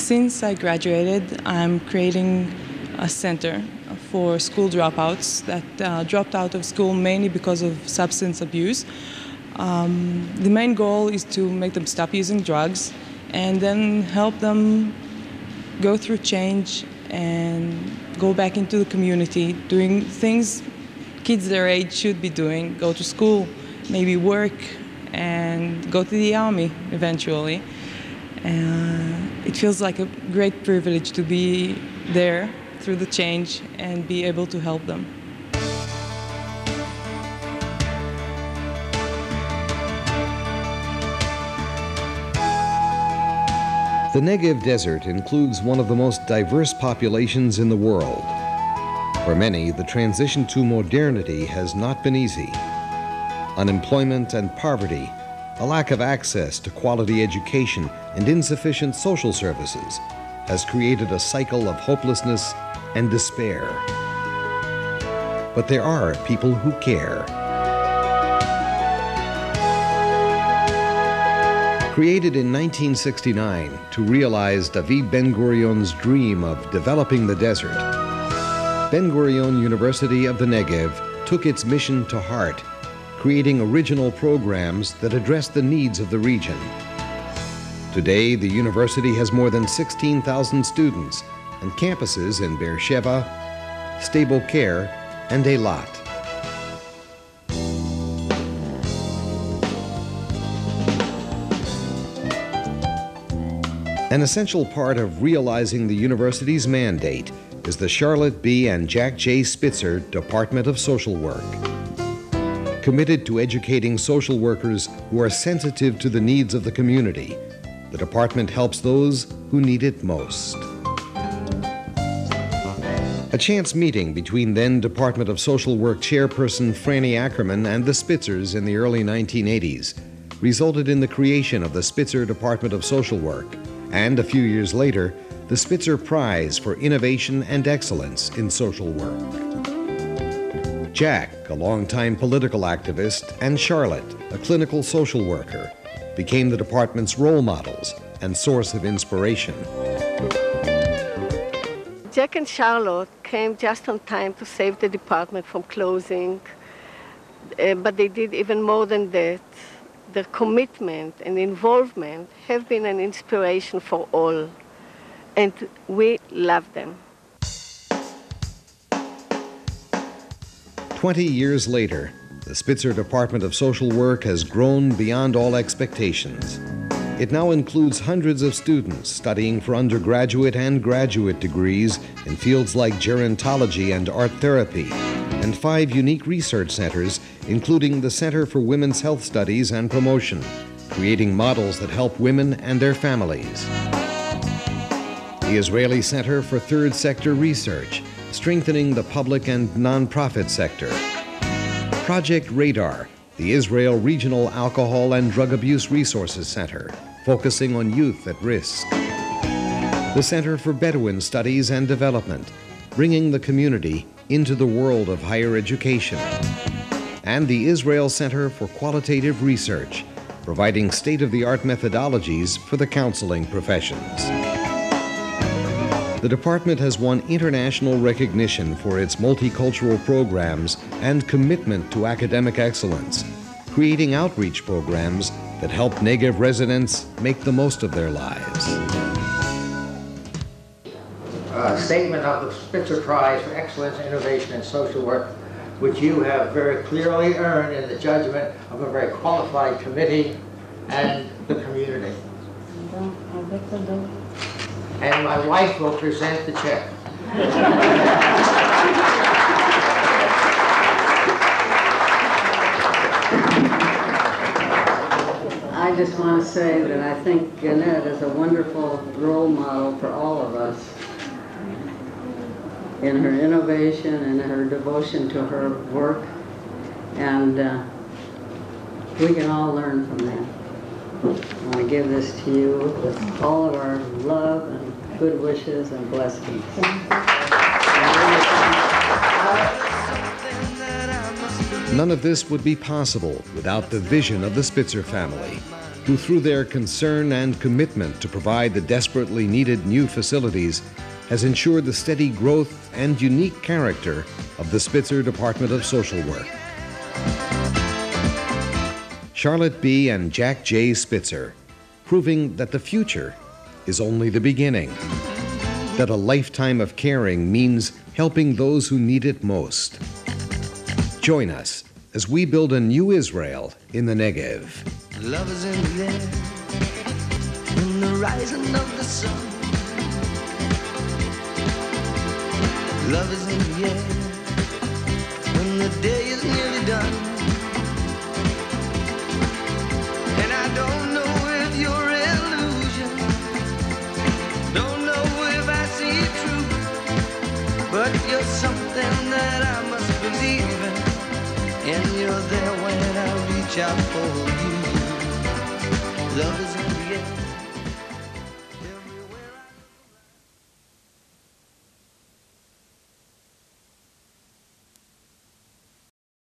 Since I graduated, I'm creating a center for school dropouts that dropped out of school mainly because of substance abuse. The main goal is to make them stop using drugs and then help them go through change and go back into the community, doing things kids their age should be doing, go to school, maybe work, and go to the army eventually. It feels like a great privilege to be there through the change and be able to help them. The Negev Desert includes one of the most diverse populations in the world. For many, the transition to modernity has not been easy. Unemployment and poverty, a lack of access to quality education, and insufficient social services has created a cycle of hopelessness and despair. But there are people who care. Created in 1969 to realize David Ben-Gurion's dream of developing the desert, Ben-Gurion University of the Negev took its mission to heart, creating original programs that address the needs of the region. Today, the university has more than 16,000 students and campuses in Beersheba, Stable Care, and Eilat. An essential part of realizing the university's mandate is the Charlotte B. and Jack J. Spitzer Department of Social Work. Committed to educating social workers who are sensitive to the needs of the community, the department helps those who need it most. A chance meeting between then Department of Social Work chairperson Franny Ackerman and the Spitzers in the early 1980s resulted in the creation of the Spitzer Department of Social Work, and a few years later, the Spitzer Prize for Innovation and Excellence in Social Work. Jack, a longtime political activist, and Charlotte, a clinical social worker, became the department's role models and source of inspiration. Jack and Charlotte came just on time to save the department from closing, but they did even more than that. Their commitment and involvement have been an inspiration for all, and we love them. 20 years later, the Spitzer Department of Social Work has grown beyond all expectations. It now includes hundreds of students studying for undergraduate and graduate degrees in fields like gerontology and art therapy, and 5 unique research centers, including the Center for Women's Health Studies and Promotion, creating models that help women and their families. The Israeli Center for Third Sector Research, strengthening the public and nonprofit sector. Project Radar, the Israel Regional Alcohol and Drug Abuse Resources Center, focusing on youth at risk. The Center for Bedouin Studies and Development, bringing the community into the world of higher education. And the Israel Center for Qualitative Research, providing state-of-the-art methodologies for the counseling professions. The department has won international recognition for its multicultural programs and commitment to academic excellence, creating outreach programs that help Negev residents make the most of their lives. A statement of the Spitzer Prize for Excellence, Innovation, and Social Work, which you have very clearly earned in the judgment of a very qualified committee and the community. And my wife will present the check. I just want to say that I think Annette is a wonderful role model for all of us in her innovation and her devotion to her work, and we can all learn from that. I want to give this to you with all of our love and good wishes and blessings. None of this would be possible without the vision of the Spitzer family, who through their concern and commitment to provide the desperately needed new facilities has ensured the steady growth and unique character of the Spitzer Department of Social Work. Charlotte B. and Jack J. Spitzer, proving that the future is only the beginning, that a lifetime of caring means helping those who need it most. Join us as we build a new Israel in the Negev. Love is in the air, in the rising of the sun. Love is in the air, when the day is nearly done. And I don't know if you're illusion, don't know if I see it true, but you're something that I must believe in, and you're there when I reach out for you. Love is